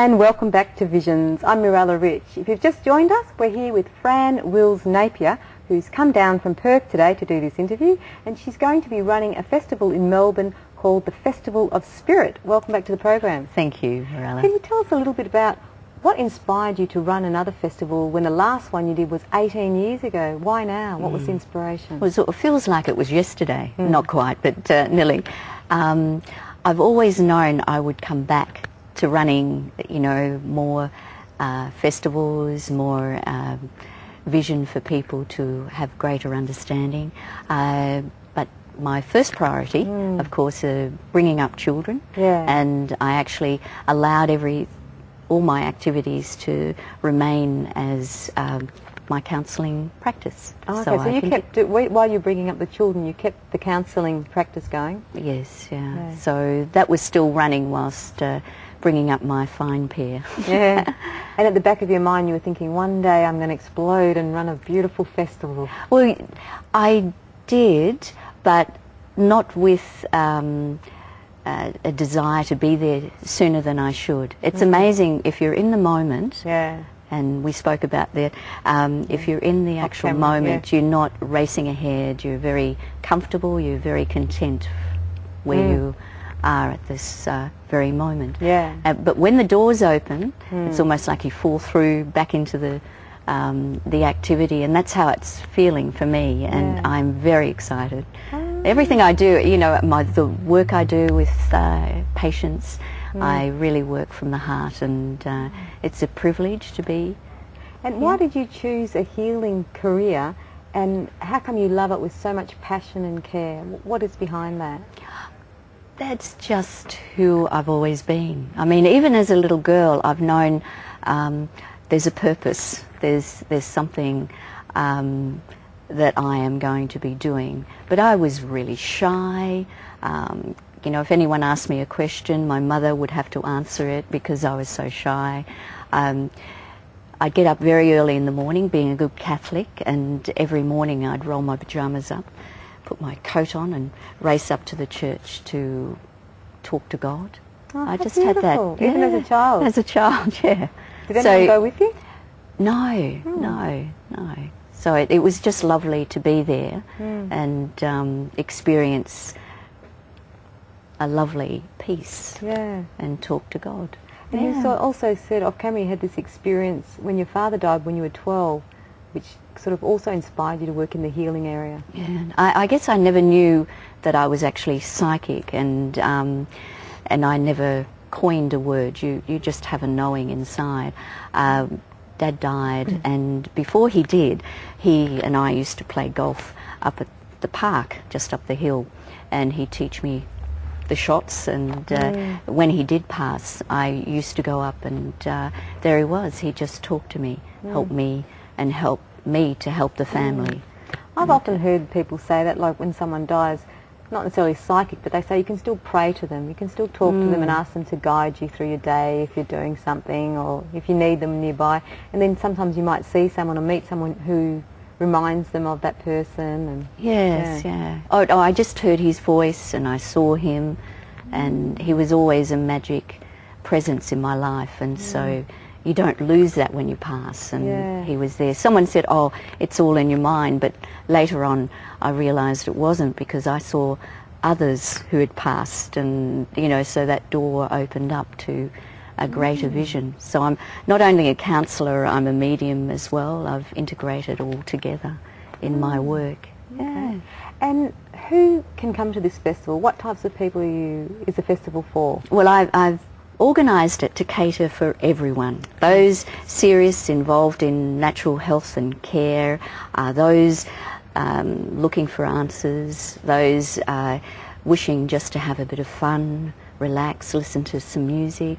And welcome back to Visions. I'm Mirella Rich. If you've just joined us, we're here with Fran Wills-Napier, who's come down from Perth today to do this interview, and she's going to be running a festival in Melbourne called the Festival of Spirit. Welcome back to the program. Thank you, Mirella. Can you tell us a little bit about what inspired you to run another festival when the last one you did was 18 years ago? Why now? What was the inspiration? Well, it feels like it was yesterday. Not quite, but nearly. I've always known I would come back to running, you know, more festivals, more vision for people to have greater understanding. But my first priority, of course, bringing up children. Yeah. And I actually allowed all my activities to remain as my counselling practice. Oh, okay, so you kept it, while you're bringing up the children, you kept the counselling practice going? Yes, yeah. So that was still running whilst bringing up my fine pair. Yeah. And at the back of your mind you were thinking, one day I'm going to explode and run a beautiful festival. Well, I did, but not with a desire to be there sooner than I should. It's amazing if you're in the moment. Yeah. And we spoke about that. If you're in the actual moment, you're not racing ahead. You're very comfortable. You're very content where you are at this very moment. Yeah. But when the doors open, it's almost like you fall through back into the activity, and that's how it's feeling for me. And I'm very excited. Everything I do, you know, the work I do with patients, I really work from the heart, and it's a privilege to be. And why did you choose a healing career, and how come you love it with so much passion and care? What is behind that? That's just who I've always been. I mean, even as a little girl, I've known there's a purpose. There's something that I am going to be doing. But I was really shy. You know, if anyone asked me a question, my mother would have to answer it because I was so shy. I'd get up very early in the morning, being a good Catholic, and every morning I'd roll my pyjamas up, put my coat on and race up to the church to talk to God. Oh, I just beautiful. had that. Even as a child? As a child, yeah. Did anyone go with you? No, no. So it was just lovely to be there and experience a lovely peace and talk to God. And you also said off camera you had this experience when your father died when you were 12, which sort of also inspired you to work in the healing area. Yeah, I guess I never knew that I was actually psychic, and I never coined a word. You just have a knowing inside. Dad died, and before he did, he and I used to play golf up at the park just up the hill, and he'd teach me the shots, and when he did pass, I used to go up, and there he was. He just talked to me, helped me, and helped me to help the family. I've often heard people say that, like when someone dies, not necessarily psychic, but they say you can still pray to them, you can still talk to them and ask them to guide you through your day if you're doing something or if you need them nearby. And then sometimes you might see someone or meet someone who reminds them of that person. And yes, yeah. Oh, I just heard his voice and I saw him, and he was always a magic presence in my life, and so you don't lose that when you pass, and he was there. Someone said, oh, it's all in your mind, but later on I realised it wasn't, because I saw others who had passed, and, you know, so that door opened up to a greater vision. So I'm not only a counsellor, I'm a medium as well. I've integrated all together in my work. Yeah. And who can come to this festival? What types of people is the festival for? Well, I've organised it to cater for everyone. Those serious, involved in natural health and care, those looking for answers, those wishing just to have a bit of fun, relax, listen to some music,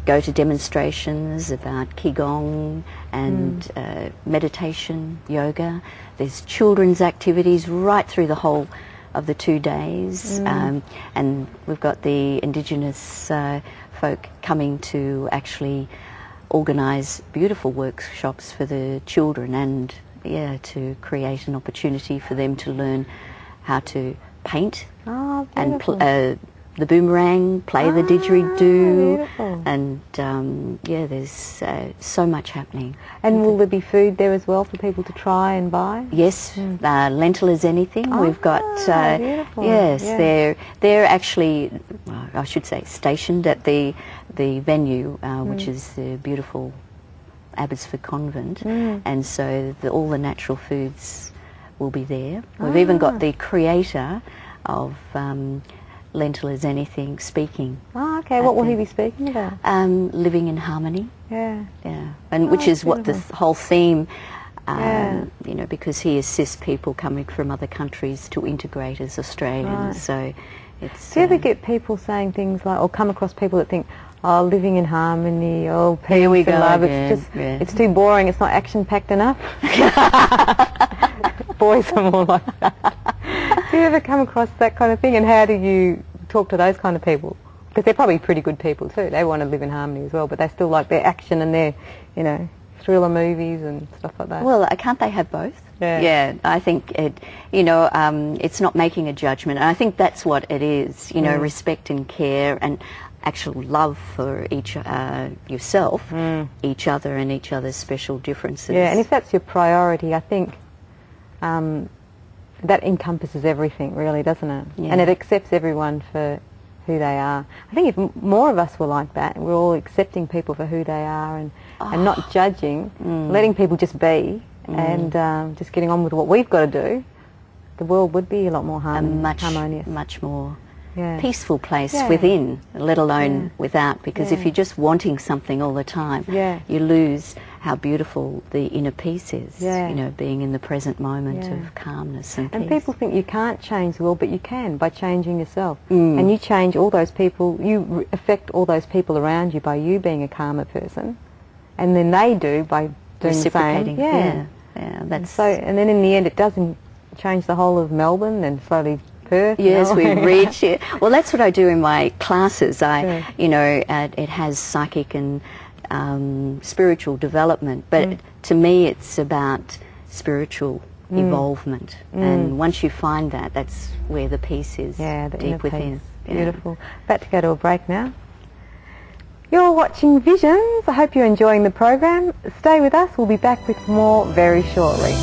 go to demonstrations about Qigong and meditation, yoga. There's children's activities right through the whole of the 2 days, and we've got the Indigenous folk coming to actually organise beautiful workshops for the children, and to create an opportunity for them to learn how to paint and the boomerang, play the didgeridoo, beautiful. and yeah, there's so much happening. And will there be food there as well for people to try and buy? Yes, lentil as anything. We've got beautiful. yes, Yeah. they're actually, well, I should say, stationed at the venue, which is the beautiful Abbotsford Convent, and so all the natural foods will be there. We've even got the creator of Lentil as Anything speaking. Oh, okay. What will he be speaking about? Living in harmony. Yeah. Yeah, and which is what the whole theme, Yeah. you know, because he assists people coming from other countries to integrate as Australians. So it's. Do you ever get people saying things like, or come across people that think, oh, living in harmony, oh, peace Here we and go love, again. it's just, Yeah. it's too boring, it's not action-packed enough? Boys are more like that. Do you ever come across that kind of thing, and how do you talk to those kind of people? Because they're probably pretty good people too. They want to live in harmony as well, but they still like their action and their, you know, thriller movies and stuff like that. Well, can't they have both? Yeah. Yeah, I think it, you know, it's not making a judgment. And I think that's what it is, you know, respect and care and actual love for each yourself, each other and each other's special differences. Yeah, and if that's your priority, I think that encompasses everything, really, doesn't it? Yeah. And it accepts everyone for who they are. I think if more of us were like that, we're all accepting people for who they are and not judging, letting people just be and just getting on with what we've got to do, the world would be a lot more harmonious. Much more Yeah. peaceful place Yeah. within, let alone without, because if you're just wanting something all the time, you lose how beautiful the inner peace is, you know, being in the present moment of calmness and peace. And people think you can't change the world, but you can by changing yourself. And you change all those people, you affect all those people around you by you being a calmer person, and then they do by doing the same. Reciprocating. Yeah, that's... And then in the end it doesn't change the whole of Melbourne and slowly Perth. Yes, you know? we reach it. Well, that's what I do in my classes. You know, it has psychic and spiritual development, but to me it's about spiritual evolvement. And once you find that, that's where the peace is, the deep within. Peace. Beautiful. About to go to a break now. You're watching Visions. I hope you're enjoying the program. Stay with us. We'll be back with more very shortly.